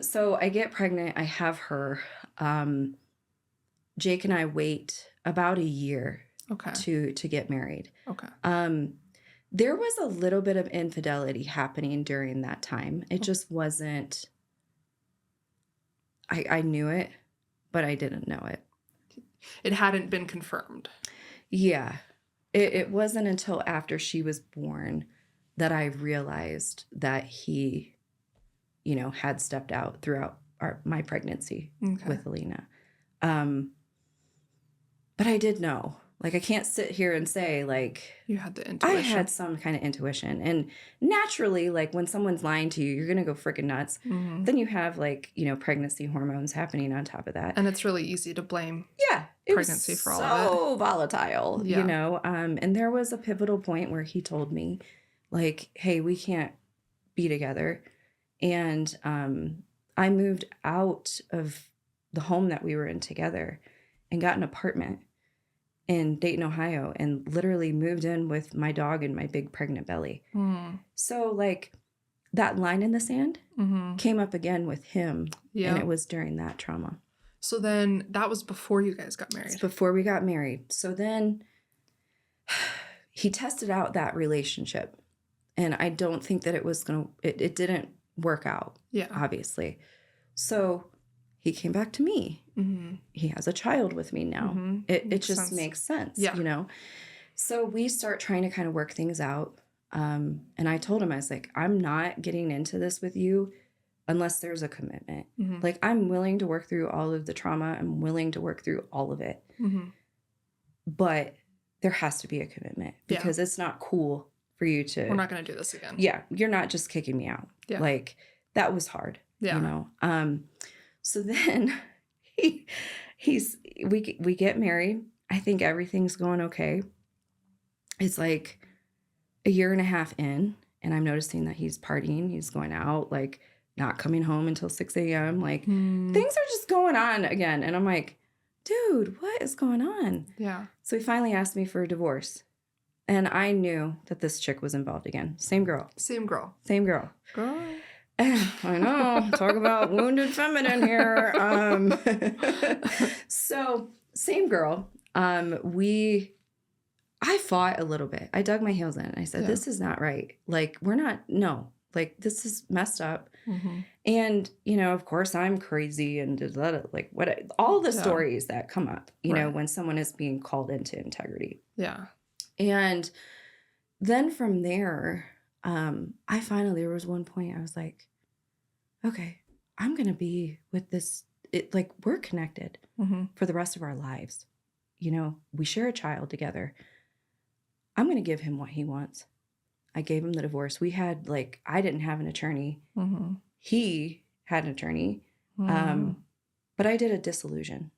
So I get pregnant. I have her. Jake and I wait about a year to get married. Okay. There was a little bit of infidelity happening during that time. It just wasn't, I knew it, but I didn't know it. It hadn't been confirmed. Yeah. It wasn't until after she was born that I realized that he, had stepped out throughout my pregnancy with Alina. But I did know. Like, I can't sit here and say, like... You had the intuition. I had some kind of intuition. And naturally, like, when someone's lying to you, you're going to go freaking nuts. Mm-hmm. Then you have, like, pregnancy hormones happening on top of that. And it's really easy to blame pregnancy for all of it. So volatile, And there was a pivotal point where he told me, like, hey, we can't be together. And I moved out of the home that we were in together and got an apartment in Dayton, Ohio, and literally moved in with my dog and my big pregnant belly. Mm. So, like, that line in the sand came up again with him, and it was during that trauma. So then that was before you guys got married? It's before we got married. So then he tested out that relationship, and I don't think that it was it didn't work out, obviously. So he came back to me. Mm-hmm. He has a child with me now. Mm-hmm. It just makes sense, So we start trying to kind of work things out. And I told him, I was like, I'm not getting into this with you unless there's a commitment. Mm-hmm. Like, I'm willing to work through all of the trauma. I'm willing to work through all of it. Mm-hmm. But there has to be a commitment because it's not cool for you to... We're not going to do this again. Yeah. You're not just kicking me out. Yeah. Like, that was hard, So then we get married. I think everything's going okay. It's like a year and a half in, and I'm noticing that he's partying. He's going out, like not coming home until 6 a.m. Like things are just going on again. And I'm like, dude, what is going on? Yeah. So he finally asked me for a divorce. And I knew that this chick was involved again. Same girl. Same girl. Same girl. Girl. I know. Talk about wounded feminine here. So same girl. I fought a little bit. I dug my heels in. I said, this is not right. Like, like, this is messed up. Mm-hmm. And, you know, of course, I'm crazy and like all the stories that come up, you know, when someone is being called into integrity. Yeah. And then from there, there was one point I was like, okay, I'm going to be with this. Like, we're connected for the rest of our lives. You know, we share a child together. I'm going to give him what he wants. I gave him the divorce. We had I didn't have an attorney. He had an attorney. But I did a dissolution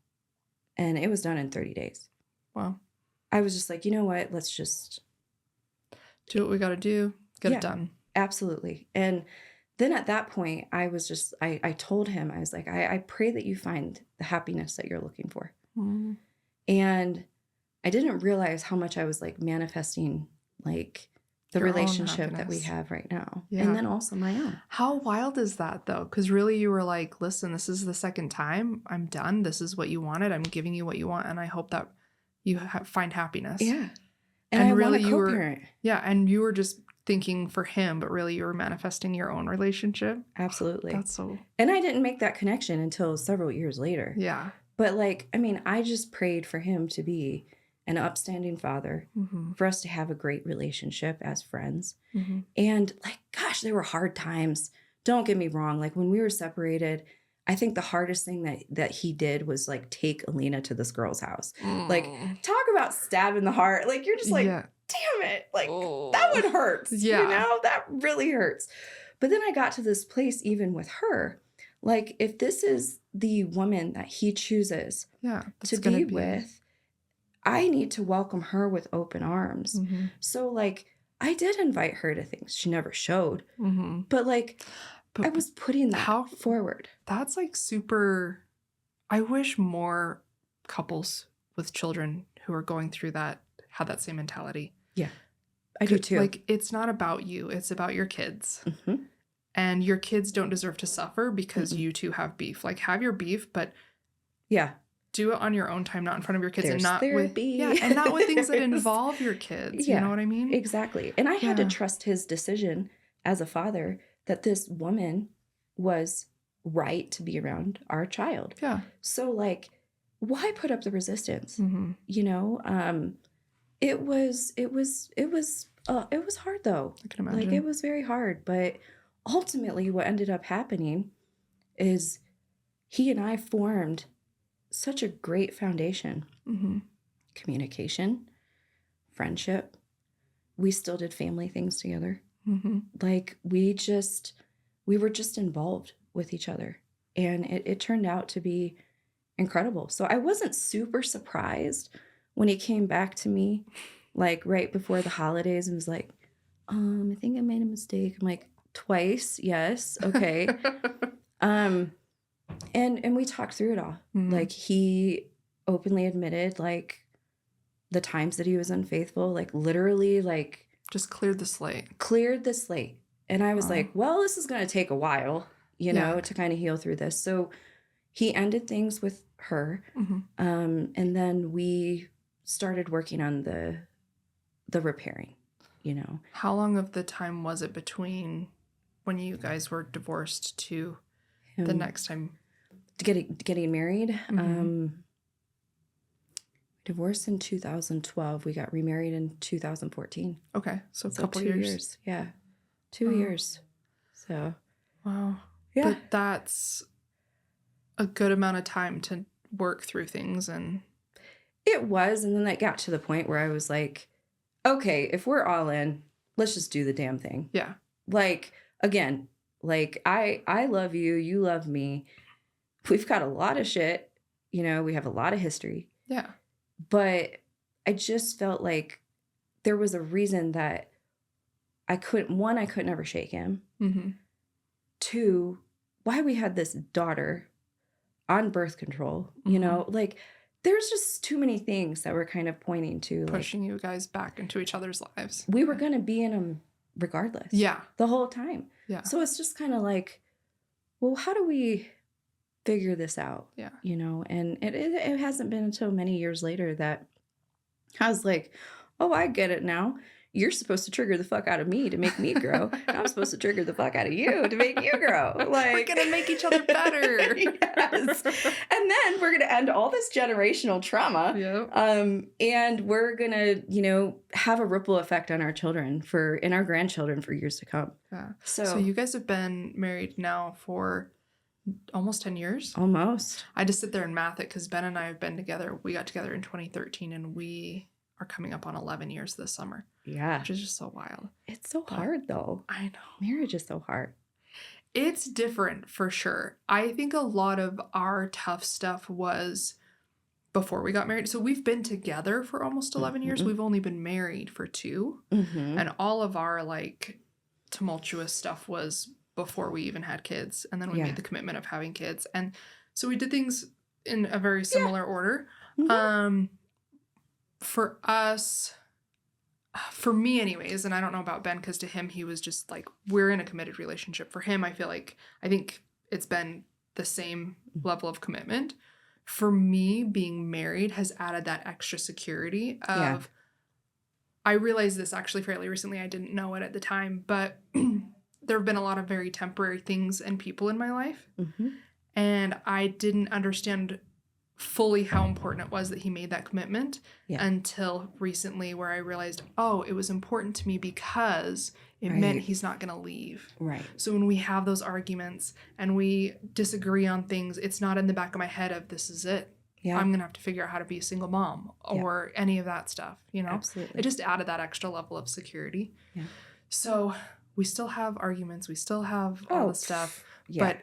and it was done in 30 days. Wow. I was just like, you know what? Let's just do what we got to do. Get it done. Absolutely. And then at that point, I was just, I told him, I was like, I pray that you find the happiness that you're looking for. And I didn't realize how much I was manifesting the relationship that we have right now. Yeah. And then also my own. How wild is that though? Because really you were like, listen, this is the second time. I'm done. This is what you wanted. I'm giving you what you want. And I hope that you find happiness. Yeah. And I really want to co-parent. And you were just thinking for him, but really you were manifesting your own relationship. Absolutely. That's so. And I didn't make that connection until several years later. Yeah. But I just prayed for him to be an upstanding father, for us to have a great relationship as friends. And gosh, there were hard times. Don't get me wrong. When we were separated, I think the hardest thing that he did was take Alina to this girl's house. Talk about stab in the heart. You're just damn it. That one hurts. Yeah. You know, that really hurts. But then I got to this place even with her. If this is the woman that he chooses to be with, I need to welcome her with open arms. So I did invite her to things she never showed, but I was putting that forward. That's super, I wish more couples with children who are going through that had that same mentality. Yeah, I do too. It's not about you, it's about your kids. And your kids don't deserve to suffer because you two have beef. Have your beef, but do it on your own time, not in front of your kids. There's and not therapy. And not with things that involve your kids. You know what I mean? Exactly. And I had to trust his decision as a father that this woman was right to be around our child. Yeah. So why put up the resistance? You know, it was hard though. I can imagine. It was very hard, but ultimately what ended up happening is he and I formed such a great foundation. Communication, friendship. We still did family things together. We were just involved with each other. And it turned out to be incredible. So I wasn't super surprised when he came back to me, right before the holidays and was like, I think I made a mistake. I'm like, twice. Yes. Okay. And we talked through it all. He openly admitted the times that he was unfaithful, literally just cleared the slate. And I was like, well, this is going to take a while, you know, to kind of heal through this. So he ended things with her. And then we started working on the repairing, you know. How long of the time was it between when you guys were divorced to the next time? Getting married? Divorced in 2012. We got remarried in 2014. Okay. So a couple 2 years. Yeah. 2 years. So. Wow. Yeah. But that's a good amount of time to work through things. And it was. And then that got to the point where I was like, okay, if we're all in, let's just do the damn thing. Yeah. Again, I love you. You love me. We've got a lot of shit. You know, we have a lot of history. Yeah. But I just felt like there was a reason that I could never shake him. Mm-hmm. 2, why we had this daughter on birth control, you know, like there's just too many things that were kind of pointing to Pushing you guys back into each other's lives. We were going to be in them regardless. Yeah. The whole time. Yeah. So it's just kind of like, well, how do we figure this out? Yeah. You know, and it hasn't been until many years later that I was like, oh, I get it now. You're supposed to trigger the fuck out of me to make me grow. I'm supposed to trigger the fuck out of you to make you grow. Like, we're going to make each other better. Yes. And then we're going to end all this generational trauma. Yep. And we're going to, you know, have a ripple effect on our children and our grandchildren for years to come. Yeah. So you guys have been married now for almost 10 years? Almost. I just sit there and math it because Ben and I have been together. We got together in 2013 and we are coming up on 11 years this summer. Yeah. Which is just so wild. It's so hard though. I know. Marriage is so hard. It's different for sure. I think a lot of our tough stuff was before we got married. So we've been together for almost 11 years. We've only been married for 2. And all of our like tumultuous stuff was before we even had kids. And then we made the commitment of having kids. And so we did things in a very similar order. For us, for me anyways, and I don't know about Ben because to him he was just like, we're in a committed relationship. For him, I think it's been the same level of commitment. For me, being married has added that extra security of, I realized this actually fairly recently. I didn't know it at the time, but there have been a lot of very temporary things and people in my life. And I didn't understand fully how important it was that he made that commitment until recently, where I realized, oh, it was important to me because it meant he's not going to leave. Right. So when we have those arguments and we disagree on things, it's not in the back of my head of this is it. Yeah. I'm going to have to figure out how to be a single mom or any of that stuff, you know? Absolutely. It just added that extra level of security. Yeah. So we still have arguments. We still have all the stuff. But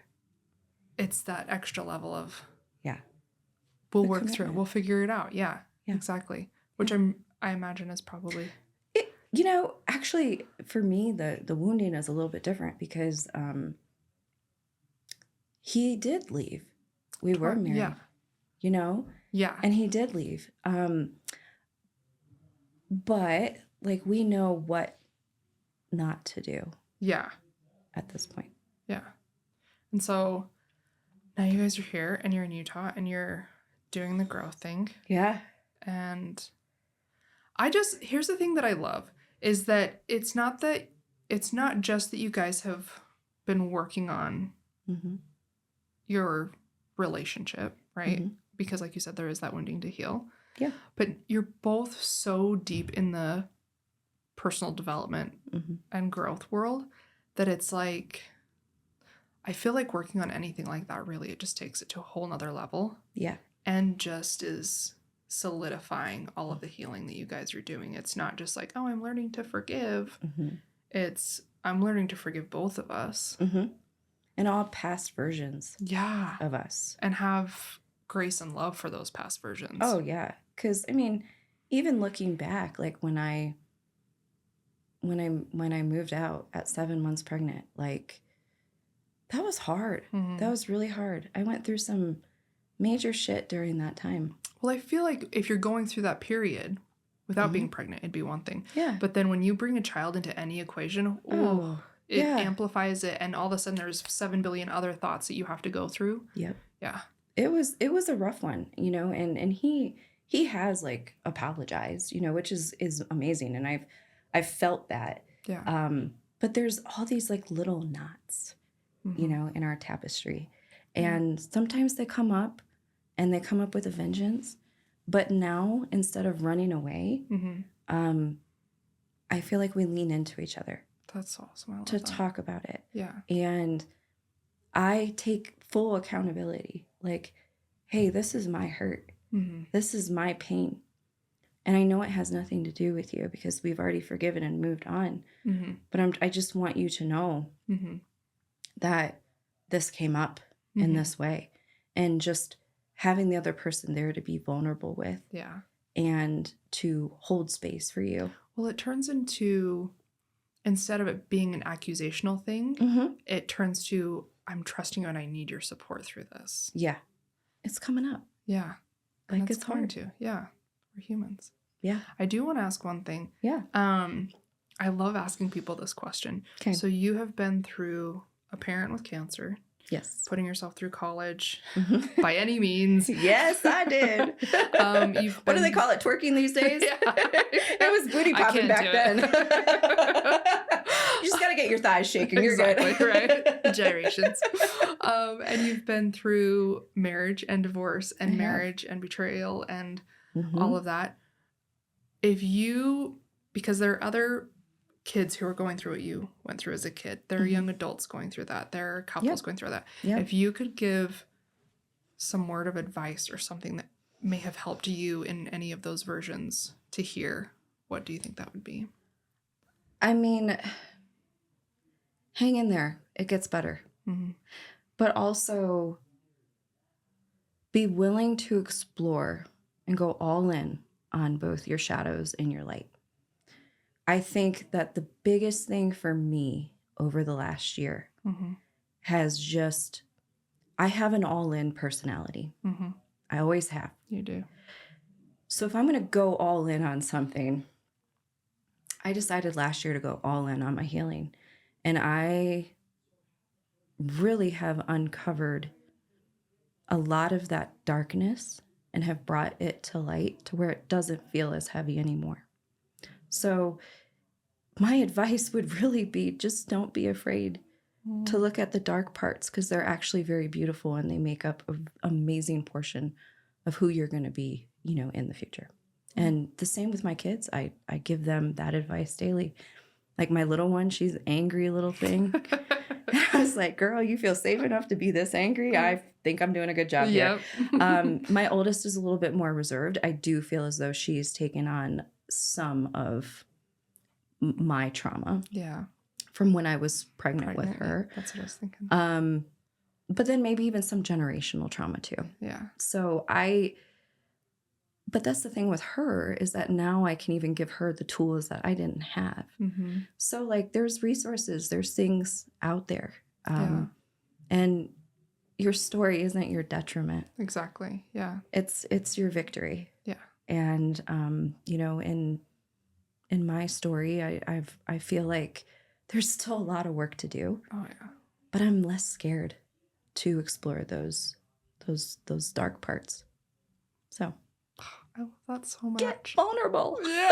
it's that extra level of we'll work through it. We'll figure it out. Yeah, exactly. Which I imagine is probably... You know, actually, for me, the wounding is a little bit different because he did leave. We were married, you know? Yeah. And he did leave. But, like, we know what not to do. Yeah. At this point. Yeah. And so now you guys are here and you're in Utah and you're doing the growth thing. Yeah. And here's the thing that I love is that it's not just that you guys have been working on your relationship, right? Because like you said, there is that wounding to heal. Yeah. But you're both so deep in the personal development and growth world that it's like, I feel like working on anything like that, really, it just takes it to a whole nother level. Yeah. And just is solidifying all of the healing that you guys are doing. It's not just like, oh, I'm learning to forgive. It's, I'm learning to forgive both of us. And all past versions of us. And have grace and love for those past versions. Oh, yeah. Because, I mean, even looking back, like when I moved out at 7 months pregnant, like, that was hard. That was really hard. I went through some major shit during that time. Well, I feel like if you're going through that period without being pregnant, it'd be one thing. Yeah. But then when you bring a child into any equation, it amplifies it. And all of a sudden there's 7 billion other thoughts that you have to go through. Yep. Yeah. It was a rough one, you know, and he has like apologized, you know, which is amazing. And I've felt that. Yeah. But there's all these like little knots, you know, in our tapestry. And sometimes they come up and they come up with a vengeance. But now, instead of running away, I feel like we lean into each other. That's awesome. To talk about it. Yeah. And I take full accountability. Like, hey, this is my hurt. This is my pain. And I know it has nothing to do with you because we've already forgiven and moved on. But I just want you to know that this came up in this way. And just having the other person there to be vulnerable with. Yeah. And to hold space for you. Well, it turns into instead of it being an accusational thing, Mm-hmm. it turns to, I'm trusting you and I need your support through this. Yeah. It's coming up. Yeah. Like, And it's going hard. to. Yeah. We're humans. Yeah. I do want to ask one thing. Yeah. I love asking people this question. Okay. So you have been through a parent with cancer, Yes. putting yourself through college Mhm. by any means. Yes, I did. What do they call it? Twerking these days? Yeah. It was booty popping back then. You just got to get your thighs shaking. You're exactly, good. right? Gyrations. And you've been through marriage and divorce and I have. marriage and betrayal and Mhm. all of that. Because there are other kids who are going through what you went through as a kid. There are Mhm. young adults going through that. There are couples Yep. going through that. Yep. If you could give some word of advice or something that may have helped you in any of those versions to hear, what do you think that would be? I mean, hang in there. It gets better. Mm-hmm. But also be willing to explore and go all in on both your shadows and your light. I think that the biggest thing for me over the last year Mm-hmm. has just, I have an all-in personality. Mm-hmm. I always have. You do. So if I'm going to go all in on something, I decided last year to go all in on my healing. And I really have uncovered a lot of that darkness and have brought it to light to where it doesn't feel as heavy anymore. So my advice would really be just don't be afraid to look at the dark parts, because they're actually very beautiful and they make up an amazing portion of who you're going to be, in the future. And the same with my kids. I give them that advice daily. Like my little one, she's an angry little thing. I was like, girl, you feel safe enough to be this angry? I think I'm doing a good job here. Yep. My oldest is a little bit more reserved. I do feel as though she's taken on some of my trauma Yeah. from when I was pregnant with her. That's what I was thinking. But then maybe even some generational trauma too. Yeah. So but that's the thing with her, is that now I can even give her the tools that I didn't have. Mm-hmm. So like there's resources, there's things out there. Yeah. And your story isn't your detriment. Exactly. Yeah. It's your victory. Yeah. And in my story, I feel like there's still a lot of work to do. Oh yeah. But I'm less scared to explore those dark parts. So I love that so much. get vulnerable. Yeah.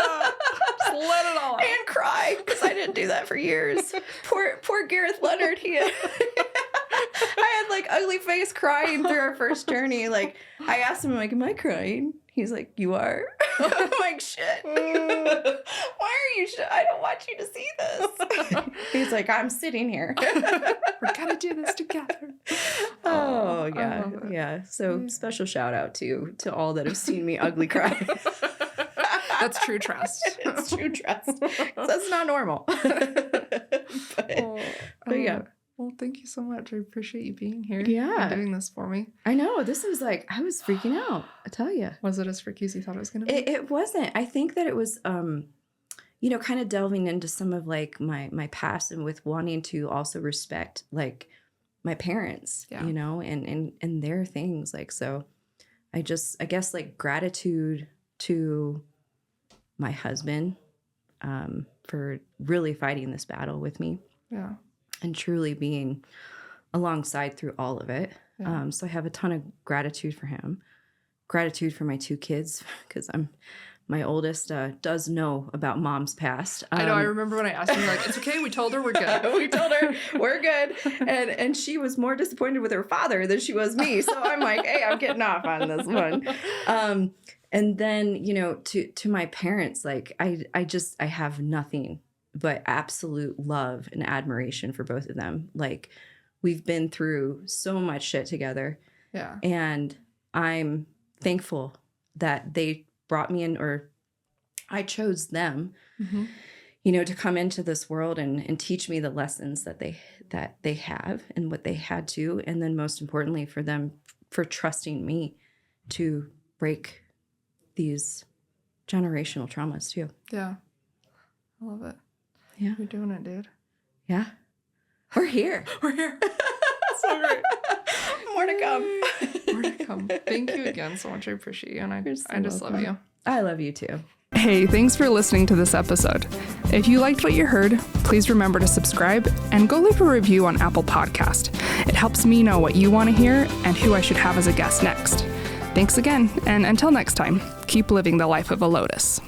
Just let it all out. And cry, because I didn't do that for years. Poor Gareth Leonard. I had like ugly face crying through our first journey. Like I asked him, I'm like, am I crying? He's like, you are. I'm like, shit. Why are you? I don't want you to see this. He's like, I'm sitting here. We're gonna do this together. Oh I yeah, love it. yeah. So special shout out to all that have seen me ugly cry. That's true trust. It's true trust. That's not normal. but yeah. Well, thank you so much. I appreciate you being here. Yeah. And doing this for me. I know. This was like, I was freaking out. I tell you. Was it as freaky as you thought it was going to be? It wasn't. I think that it was, kind of delving into some of like my past, and with wanting to also respect like my parents, Yeah. And their things. Like, so I guess like gratitude to my husband for really fighting this battle with me. Yeah. And truly being alongside through all of it. Yeah. So I have a ton of gratitude for him. Gratitude for my two kids, because my oldest does know about mom's past. I know. I remember when I asked you, like, it's okay. We told her we're good. We told her we're good. And she was more disappointed with her father than she was me. So I'm like, hey, I'm getting off on this one. And then, to my parents, like I have nothing but absolute love and admiration for both of them. Like we've been through so much shit together. Yeah. And I'm thankful that they brought me in, or I chose them, Mm-hmm. to come into this world and teach me the lessons that they have and what they had to. And then most importantly for trusting me to break these generational traumas too. Yeah. I love it. Yeah. You're doing it, dude. Yeah. We're here. We're here. So great. More to come. More to come. Thank you again so much. I appreciate you. And I just welcome. love you. I love you too. Hey, thanks for listening to this episode. If you liked what you heard, please remember to subscribe and go leave a review on Apple Podcast. It helps me know what you want to hear and who I should have as a guest next. Thanks again, and until next time, keep living the life of a lotus.